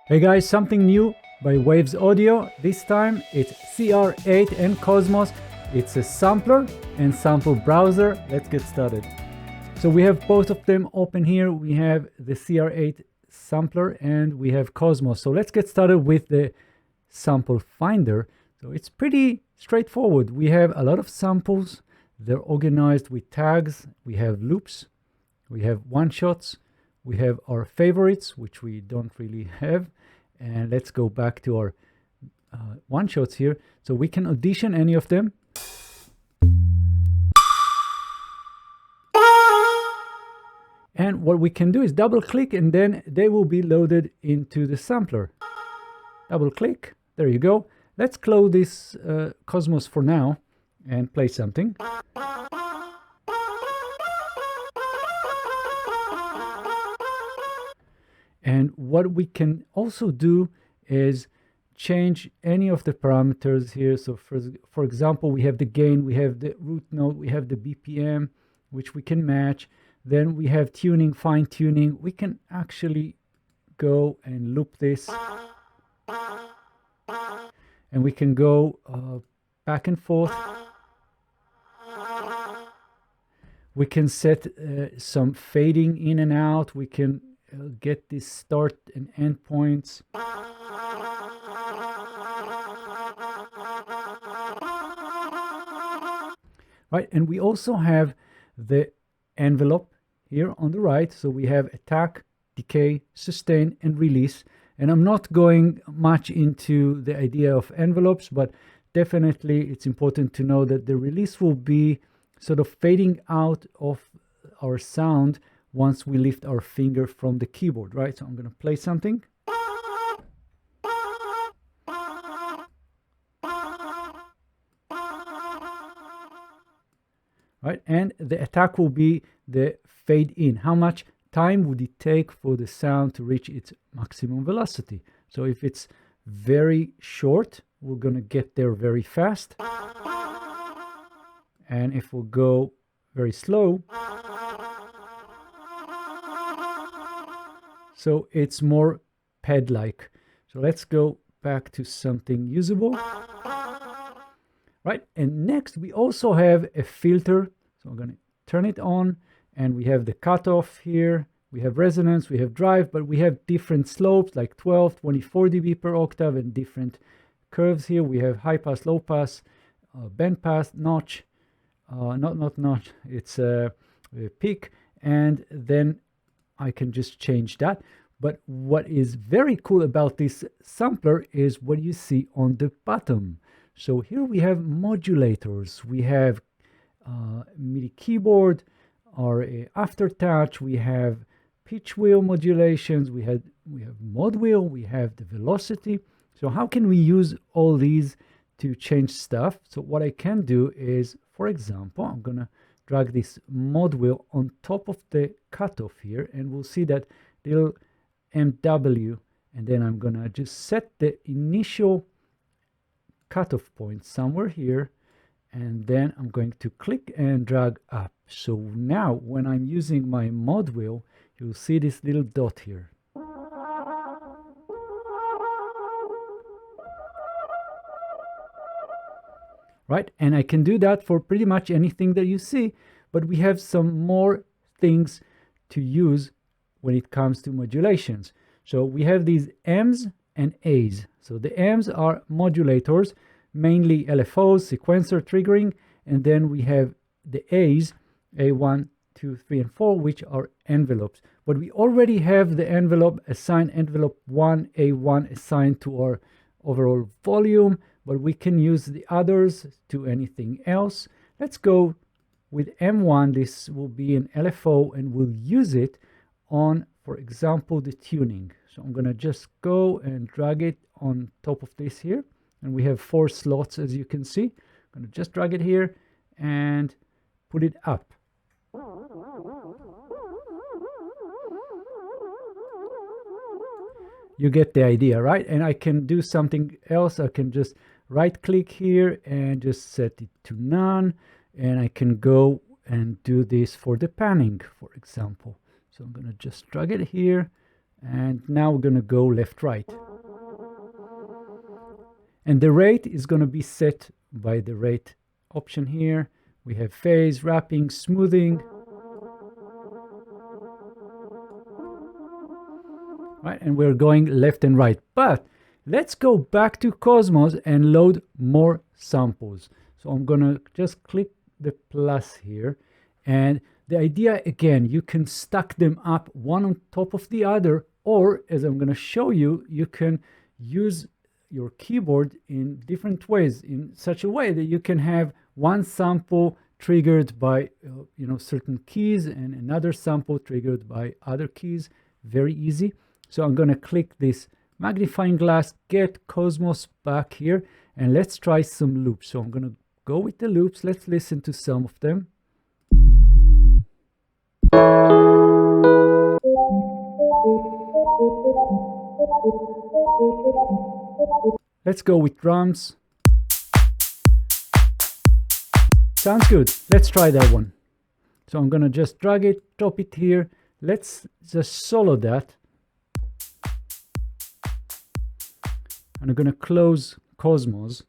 Hey guys, something new by Waves Audio. This time it's CR8 and Cosmos. It's a sampler and sample browser. Let's get started. So we have both of them open here. We have the CR8 sampler and we have Cosmos. So let's get started with the sample finder. So it's pretty straightforward. We have a lot of samples. They're organized with tags. We have loops. We have one-shots. We have our favorites, which we don't really have. And let's go back to our one-shots here. So we can audition any of them. And what we can do is double-click, and then they will be loaded into the sampler. Double-click. There you go. Let's close this Cosmos for now and play something. And what we can also do is change any of the parameters here. So for example, we have the gain, we have the root note, we have the BPM, which we can match. Then we have tuning, fine tuning. We can actually go and loop this. And we can go back and forth. We can set some fading in and out. We can get this start and end points. Right, and we also have the envelope here on the right. So we have attack, decay, sustain, and release. And I'm not going much into the idea of envelopes, but definitely it's important to know that the release will be sort of fading out of our sound once we lift our finger from the keyboard, right? So I'm going to play something. Right, and the attack will be the fade in. How much time would it take for the sound to reach its maximum velocity? So if it's very short, we're going to get there very fast. And if we go very slow, so it's more pad-like. So let's go back to something usable. Right, and next we also have a filter. So I'm going to turn it on, and we have the cutoff here. We have resonance, we have drive, but we have different slopes like 12, 24 dB per octave and different curves here. We have high pass, low pass, band pass, notch, not notch, it's a peak, and then I can just change that. But what is very cool about this sampler is what you see on the bottom. So here we have modulators, we have MIDI keyboard, our aftertouch, we have pitch wheel modulations, we have mod wheel, we have the velocity. So how can we use all these to change stuff? So what I can do is, for example, I'm gonna drag this mod wheel on top of the cutoff here, and we'll see that little MW, and then I'm gonna just set the initial cutoff point somewhere here, and then I'm going to click and drag up. So now when I'm using my mod wheel, you'll see this little dot here. Right, and I can do that for pretty much anything that you see, but we have some more things to use when it comes to modulations. So we have these M's and A's. So the M's are modulators, mainly LFOs, sequencer, triggering, and then we have the A's, A1, 2, 3, and 4, which are envelopes. But we already have the envelope assigned, envelope 1, A1 assigned to our overall volume, but we can use the others to anything else. Let's go with M1. This will be an LFO, and we'll use it on, for example, the tuning. So I'm going to just go and drag it on top of this here. And we have 4 slots, as you can see. I'm going to just drag it here and put it up. You get the idea, right? And I can do something else. I can just right click here and just set it to none. And I can go and do this for the panning, for example. So I'm going to just drag it here And now we're going to go left, right. And the rate is going to be set by the rate option here. We have phase, wrapping, smoothing. Right, and we're going left and right. But let's go back to Cosmos and load more samples. So I'm going to just click the plus here. And the idea, again, you can stack them up one on top of the other, or as I'm going to show you, you can use your keyboard in different ways, in such a way that you can have one sample triggered by certain keys and another sample triggered by other keys. Very easy. So I'm going to click this magnifying glass, get Cosmos back here, and let's try some loops. So I'm going to go with the loops. Let's listen to some of them. Let's go with drums. Sounds good. Let's try that one. So I'm going to just drag it, drop it here. Let's just solo that. And I'm going to close Cosmos.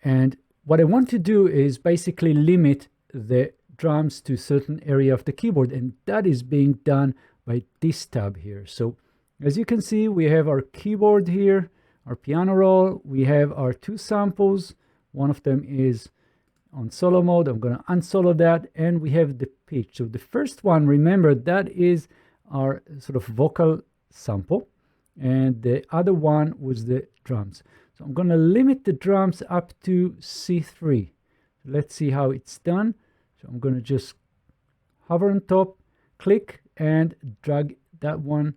And what I want to do is basically limit the drums to a certain area of the keyboard, and that is being done by this tab here. So as you can see, we have our keyboard here, our piano roll, we have our two samples. One of them is on solo mode. I'm going to unsolo that, and we have the pitch. So the first one, remember, that is our sort of vocal sample, and the other one was the drums. So I'm going to limit the drums up to C3. Let's see how it's done. So I'm going to just hover on top, click, and drag that one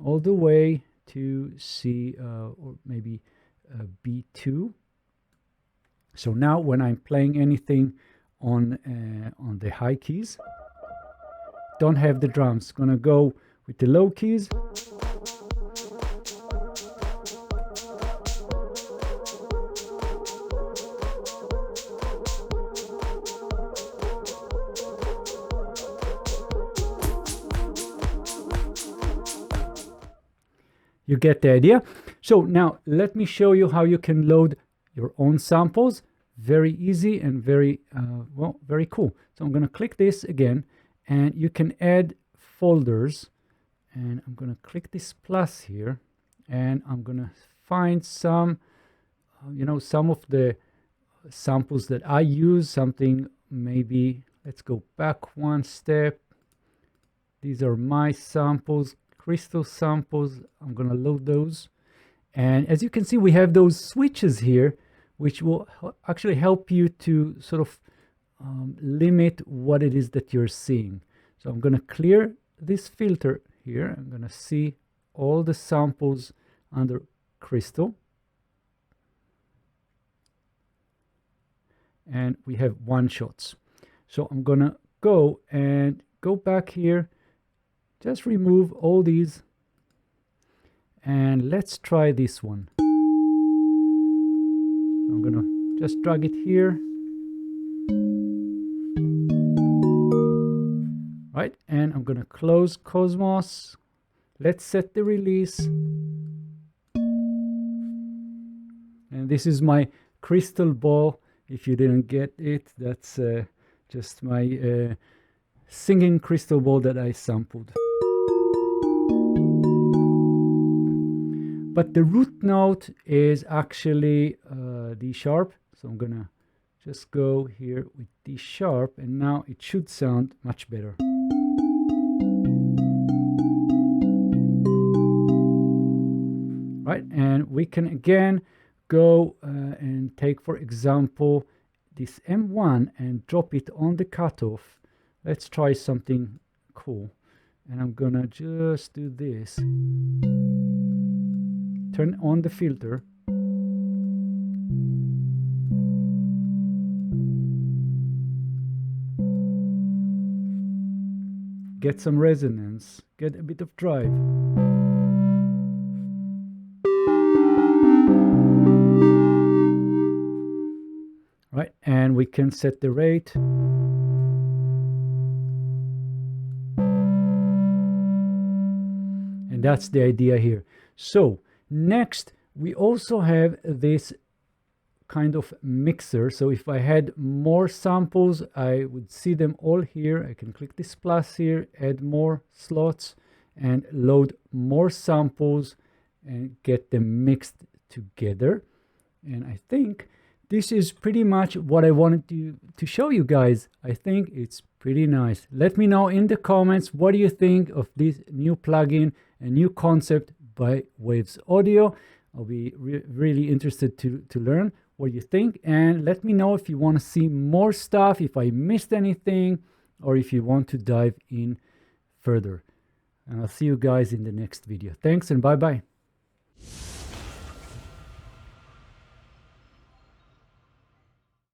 all the way to C or maybe B2. So now when I'm playing anything on the high keys, don't have the drums. Gonna go with the low keys. You get the idea. So now let me show you how you can load your own samples. Very easy and very very cool. So I'm going to click this again, and you can add folders, and I'm going to click this plus here, and I'm going to find some some of the samples that I use. Something maybe, let's go back one step. These are my samples, crystal samples. I'm going to load those, and as you can see, we have those switches here, which will actually help you to sort of limit what it is that you're seeing. So I'm going to clear this filter here. I'm going to see all the samples under crystal, and we have one shots. So I'm going to go back here, just remove all these, and let's try this one. I'm going to just drag it here. Right, and I'm going to close Cosmos. Let's set the release. And this is my crystal ball. If you didn't get it, that's just my singing crystal ball that I sampled. But the root note is actually D sharp. So I'm gonna just go here with D sharp, and now it should sound much better. Right, and we can again go and take, for example, this M1 and drop it on the cutoff. Let's try something cool. And I'm gonna just do this. Turn on the filter. Get some resonance, get a bit of drive. Right, and we can set the rate. And that's the idea here. So next, we also have this kind of mixer. So if I had more samples, I would see them all here. I can click this plus here, add more slots, and load more samples and get them mixed together. And I think this is pretty much what I wanted to show you guys. I think it's pretty nice. Let me know in the comments, what do you think of this new plugin, a new concept by Waves Audio? I'll be really interested to learn what you think, and let me know if you want to see more stuff, if I missed anything, or if you want to dive in further. And I'll see you guys in the next video. Thanks and bye-bye.